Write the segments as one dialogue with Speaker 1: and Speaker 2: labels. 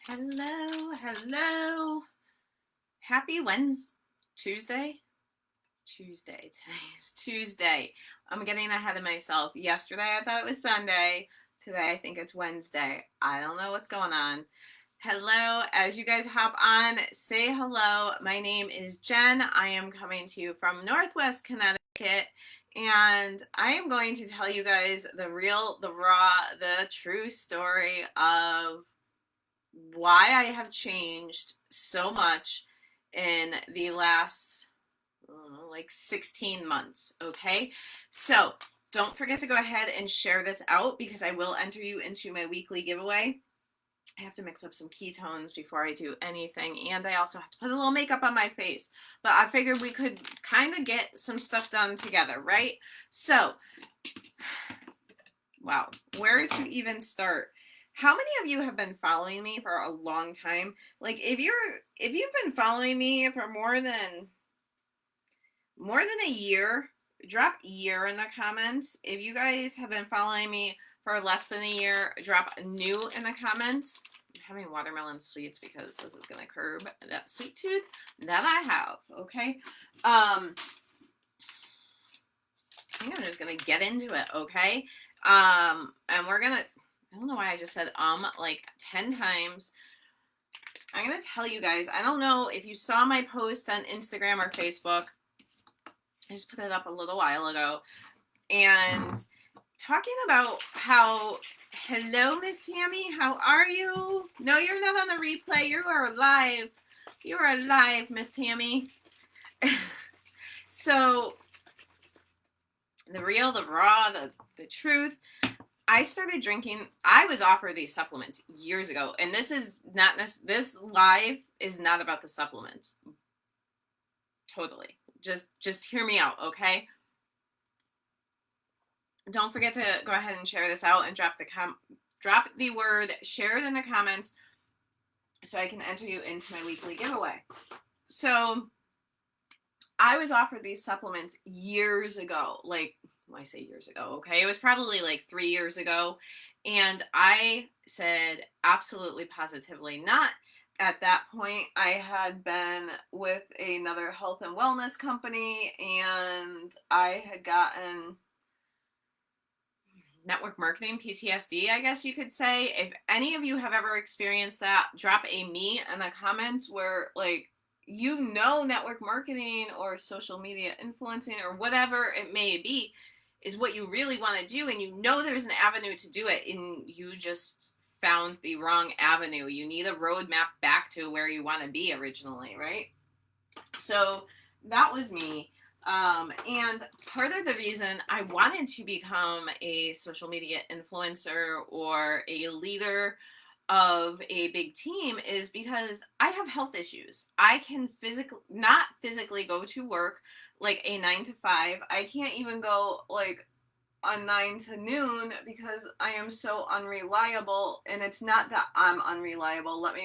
Speaker 1: Hello, hello. Happy Wednesday, Tuesday? Tuesday. Today's Tuesday. I'm getting ahead of myself. Yesterday I thought it was Sunday. Today I think it's Wednesday. I don't know what's going on. Hello, as you guys hop on, say hello. My name is Jen. I am coming to you from Northwest Connecticut, and I am going to tell you guys the real, the raw, the true story of why I have changed so much in the last like 16 months. Okay, so don't forget to go ahead and share this out because I will enter you into my weekly giveaway. I have to mix up some ketones before I do anything, and I also have to put a little makeup on my face. But I figured we could kind of get some stuff done together, right? So, wow, where to even start? How many of you have been following me for a long time? Like if you've been following me for more than a year, drop year in the comments. If you guys have been following me for less than a year, drop new in the comments. I'm having watermelon sweets because this is gonna curb that sweet tooth that I have. Okay. I think I'm just gonna get into it, okay? And we're gonna, I don't know why I just said like 10 times. I'm gonna tell you guys, I don't know if you saw my post on Instagram or Facebook. I just put it up a little while ago. And talking about how, hello, Miss Tammy, how are you? No, you're not on the replay. You are live. You are live, Miss Tammy. So, the real, the raw, the truth. I started drinking. I was offered these supplements years ago, and this is not this live is not about the supplements. Totally. Just hear me out, okay? Don't forget to go ahead and share this out and drop the word share it in the comments so I can enter you into my weekly giveaway. So, I was offered these supplements years ago, like when I say years ago, okay, it was probably like 3 years ago, and I said absolutely positively not. At that point, I had been with another health and wellness company, and I had gotten network marketing PTSD, I guess you could say. If any of you have ever experienced that, drop a me in the comments where, like, network marketing or social media influencing or whatever it may be is what you really want to do, and there's an avenue to do it, and you just found the wrong avenue. You need a roadmap back to where you want to be originally, right? So that was me. And part of the reason I wanted to become a social media influencer or a leader of a big team is because I have health issues. I can not physically go to work like a 9 to 5. I can't even go like on 9 to noon because I am so unreliable, and it's not that I'm unreliable. Let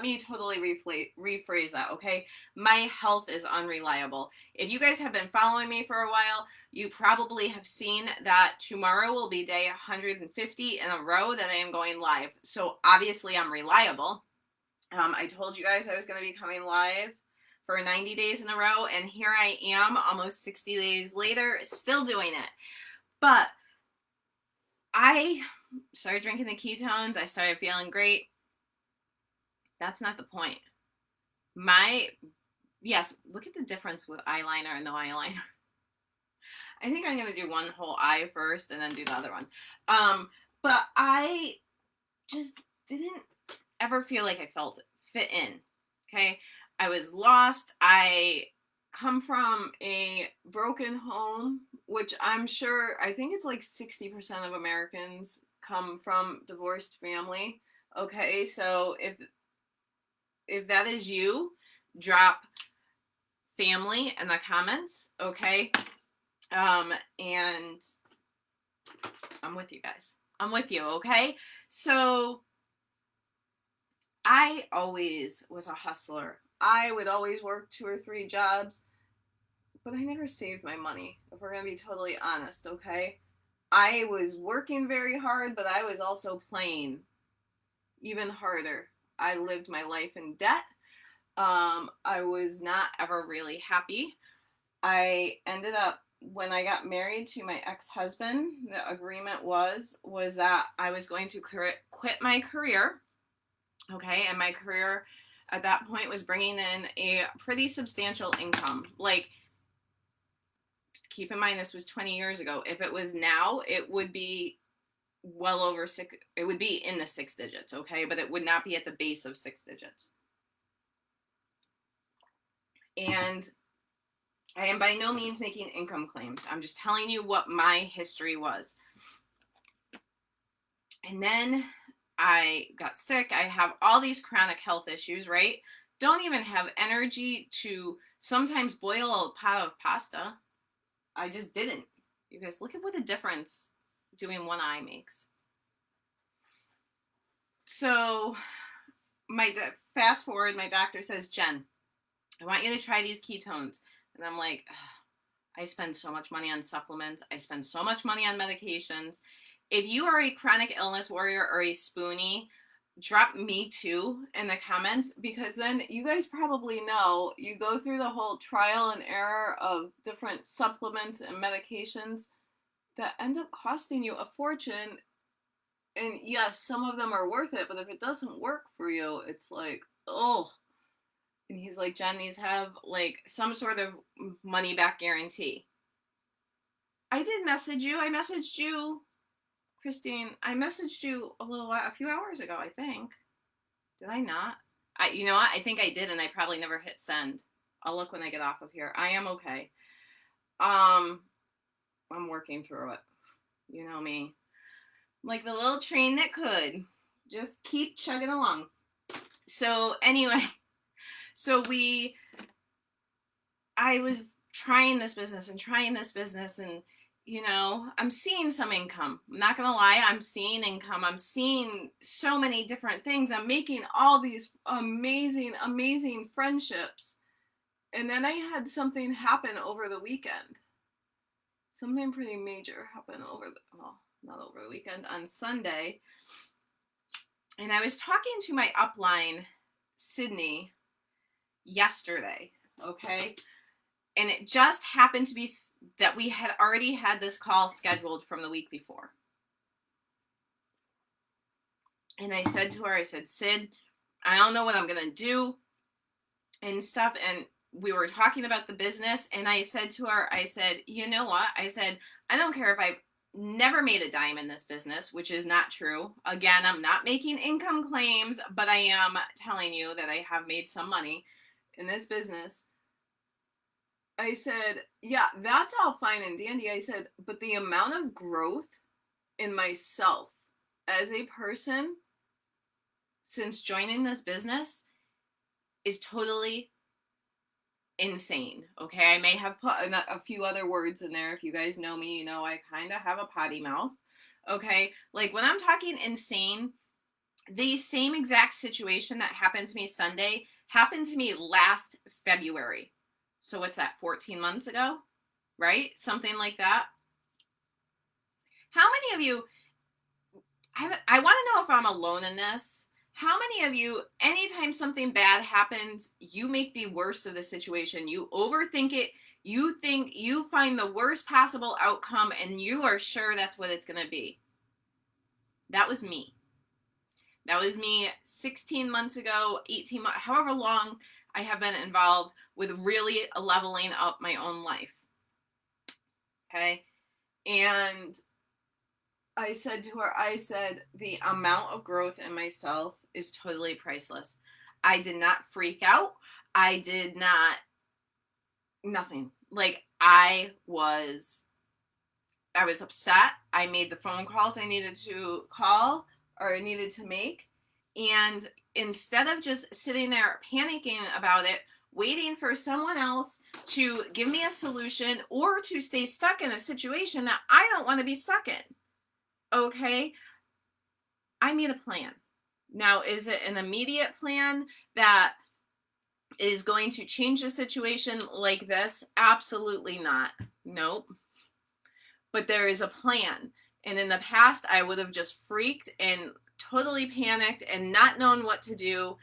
Speaker 1: me totally rephrase that, okay? My health is unreliable. If you guys have been following me for a while, you probably have seen that tomorrow will be day 150 in a row that I am going live. So obviously I'm reliable. I told you guys I was going to be coming live for 90 days in a row, and here I am almost 60 days later still doing it. But I started drinking the ketones. I started feeling great. That's not the point. Yes, look at the difference with eyeliner and no eyeliner. I think I'm going to do one whole eye first and then do the other one. But I just didn't ever feel like I fit in. Okay. I was lost. I come from a broken home, which I think it's like 60% of Americans come from divorced family. Okay, so if that is you, drop family in the comments, okay? And I'm with you guys. I'm with you, okay? So I always was a hustler. I would always work 2 or 3 jobs, but I never saved my money, if we're going to be totally honest, okay? I was working very hard, but I was also playing even harder. I lived my life in debt. I was not ever really happy. I ended up, when I got married to my ex-husband, the agreement was that I was going to quit my career. Okay, and my career at that point was bringing in a pretty substantial income. Like, keep in mind, this was 20 years ago. If it was now, it would be well over six, it would be in the 6 digits, okay? But it would not be at the base of 6 digits. And I am by no means making income claims. I'm just telling you what my history was. And then I got sick. I have all these chronic health issues, right? Don't even have energy to sometimes boil a pot of pasta. I just didn't. You guys, look at what a difference doing one eye makes. So, fast forward, my doctor says, Jen, I want you to try these ketones. And I'm like, I spend so much money on supplements. I spend so much money on medications. If you are a chronic illness warrior or a spoonie, drop me too in the comments, because then you guys probably know you go through the whole trial and error of different supplements and medications that end up costing you a fortune. And yes, some of them are worth it, but if it doesn't work for you, it's like, oh. And he's like, Jen, these have like some sort of money back guarantee. I did message you. I messaged you, Christine. I messaged you a few hours ago, I think. Did I not? You know what? I think I did, and I probably never hit send. I'll look when I get off of here. I am okay. I'm working through it. You know me. Like the little train that could. Just keep chugging along. So anyway, I was trying this business, and you know, I'm seeing some income. I'm not gonna lie, I'm seeing income. I'm seeing so many different things. I'm making all these amazing, amazing friendships. And then I had something happen over the weekend. Something pretty major happened not over the weekend, on Sunday. And I was talking to my upline, Sydney, yesterday, okay? And it just happened to be that we had already had this call scheduled from the week before. And I said to her, I said, Sid, I don't know what I'm going to do and stuff. And we were talking about the business. And I said to her, I said, you know what? I said, I don't care if I never made a dime in this business, which is not true. Again, I'm not making income claims, but I am telling you that I have made some money in this business. I said, yeah, that's all fine and dandy. I said, but the amount of growth in myself as a person since joining this business is totally insane. Okay, I may have put a few other words in there. If you guys know me, you know I kind of have a potty mouth. Okay, like when I'm talking insane, the same exact situation that happened to me Sunday happened to me last February. So what's that, 14 months ago? Right? Something like that. How many of you, I want to know if I'm alone in this. How many of you, anytime something bad happens, you make the worst of the situation? You overthink it. You think you find the worst possible outcome, and you are sure that's what it's going to be. That was me. That was me 16 months ago, 18 months, however long I have been involved with really leveling up my own life. Okay? And I said to her, I said, the amount of growth in myself is totally priceless. I did not freak out. I did not, nothing. Like, I was upset. I made the phone calls I needed to call or I needed to make. And instead of just sitting there panicking about it, waiting for someone else to give me a solution or to stay stuck in a situation that I don't want to be stuck in, okay, I made a plan. Now, is it an immediate plan that is going to change the situation like this? Absolutely not. Nope. But there is a plan. And in the past, I would have just freaked and totally panicked and not knowing what to do.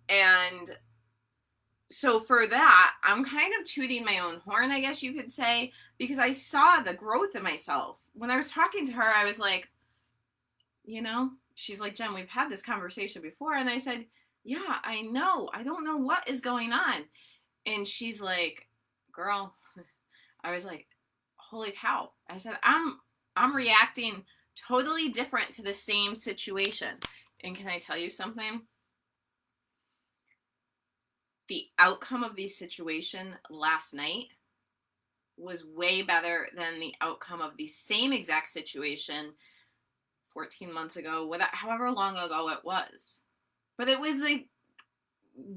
Speaker 1: And so for that, I'm kind of tooting my own horn, I guess you could say, because I saw the growth in myself. When I was talking to her, I was like, she's like, Jen, we've had this conversation before. And I said, yeah, I know. I don't know what is going on. And she's like, girl, I was like, holy cow. I said, I'm reacting totally different to the same situation. And can I tell you something? The outcome of the situation last night was way better than the outcome of the same exact situation 14 months ago, however long ago it was. But it was the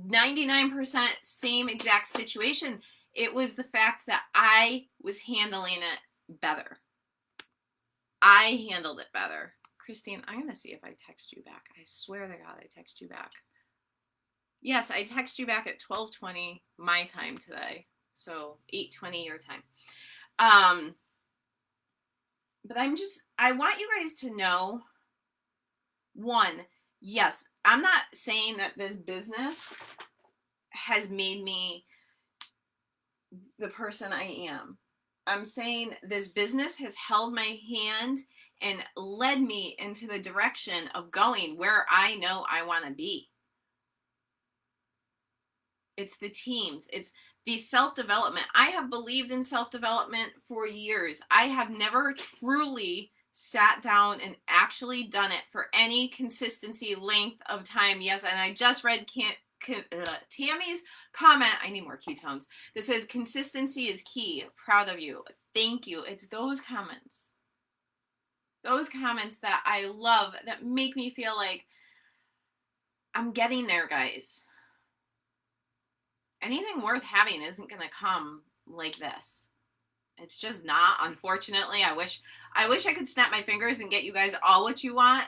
Speaker 1: 99% same exact situation. It was the fact that I was handling it better. I handled it better. Christine, I'm going to see if I text you back. I swear to God, I text you back. Yes, I text you back at 12:20 my time today. So 8:20 your time. But I want you guys to know, one, yes, I'm not saying that this business has made me the person I am. I'm saying this business has held my hand and led me into the direction of going where I know I want to be. It's the teams. It's the self-development. I have believed in self-development for years. I have never truly sat down and actually done it for any consistency length of time. Yes, and I just read Tammy's comment. I need more ketones. This says consistency is key. Proud of you. Thank you. It's those comments. Those comments that I love that make me feel like I'm getting there, guys. Anything worth having isn't going to come like this. It's just not, unfortunately. I wish I could snap my fingers and get you guys all what you want.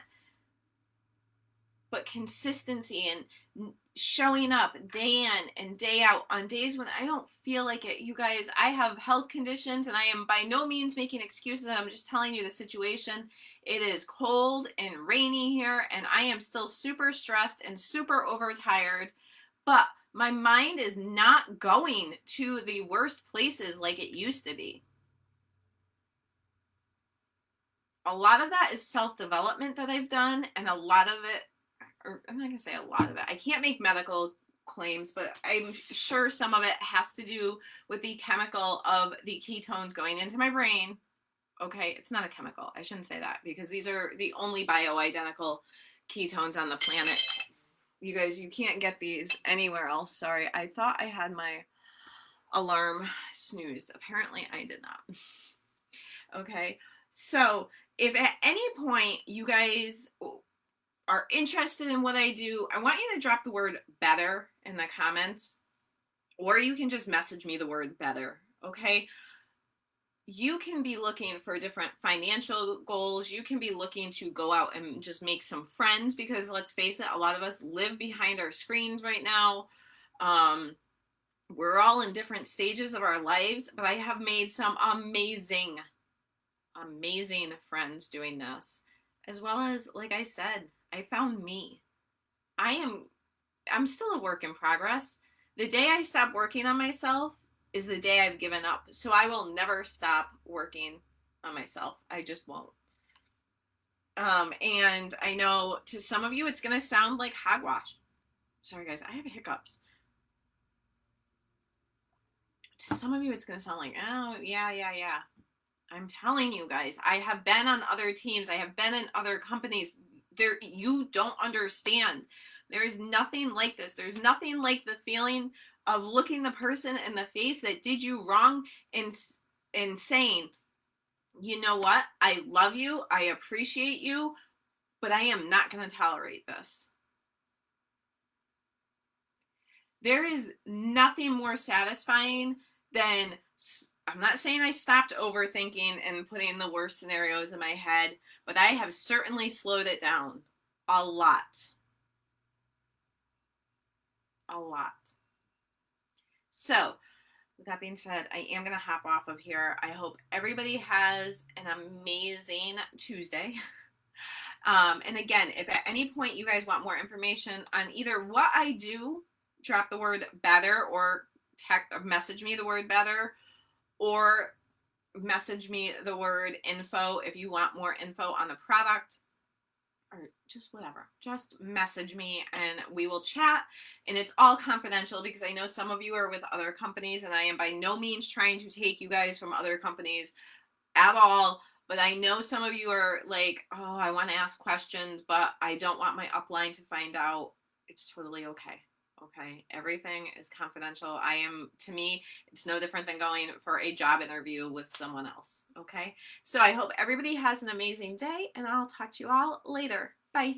Speaker 1: But consistency and showing up day in and day out on days when I don't feel like it. You guys, I have health conditions and I am by no means making excuses. I'm just telling you the situation. It is cold and rainy here and I am still super stressed and super overtired. But my mind is not going to the worst places like it used to be. A lot of that is self-development that I've done, and a lot of it, or I'm not going to say a lot of it, I can't make medical claims, but I'm sure some of it has to do with the chemical of the ketones going into my brain. Okay, it's not a chemical. I shouldn't say that because these are the only bioidentical ketones on the planet. You guys, you can't get these anywhere else. Sorry, I thought I had my alarm snoozed. Apparently, I did not. Okay, so if at any point you guys are interested in what I do, I want you to drop the word better in the comments, or you can just message me the word better, okay? You can be looking for different financial goals. You can be looking to go out and just make some friends because let's face it, a lot of us live behind our screens right now. We're all in different stages of our lives, but I have made some amazing friends doing this, as well as, like I said, I found me. I'm still a work in progress. The day I stop working on myself is the day I've given up. So I will never stop working on myself. I just won't. And I know to some of you it's going to sound like hogwash. Sorry guys, I have hiccups. To some of you it's going to sound like, oh, yeah. I'm telling you guys, I have been on other teams. I have been in other companies. You don't understand. There is nothing like this. There's nothing like the feeling of looking the person in the face that did you wrong and saying, you know what? I love you. I appreciate you, but I am not going to tolerate this. There is nothing more satisfying than, I'm not saying I stopped overthinking and putting the worst scenarios in my head, but I have certainly slowed it down a lot. A lot. So, with that being said, I am going to hop off of here. I hope everybody has an amazing Tuesday. And again, if at any point you guys want more information on either what I do, drop the word better, or message me the word better, or message me the word info if you want more info on the product, or just whatever. Just message me and we will chat. And it's all confidential because I know some of you are with other companies, and I am by no means trying to take you guys from other companies at all. But I know some of you are like, oh, I want to ask questions, but I don't want my upline to find out. It's totally okay. Okay. Everything is confidential. To me, it's no different than going for a job interview with someone else. Okay. So I hope everybody has an amazing day, and I'll talk to you all later. Bye.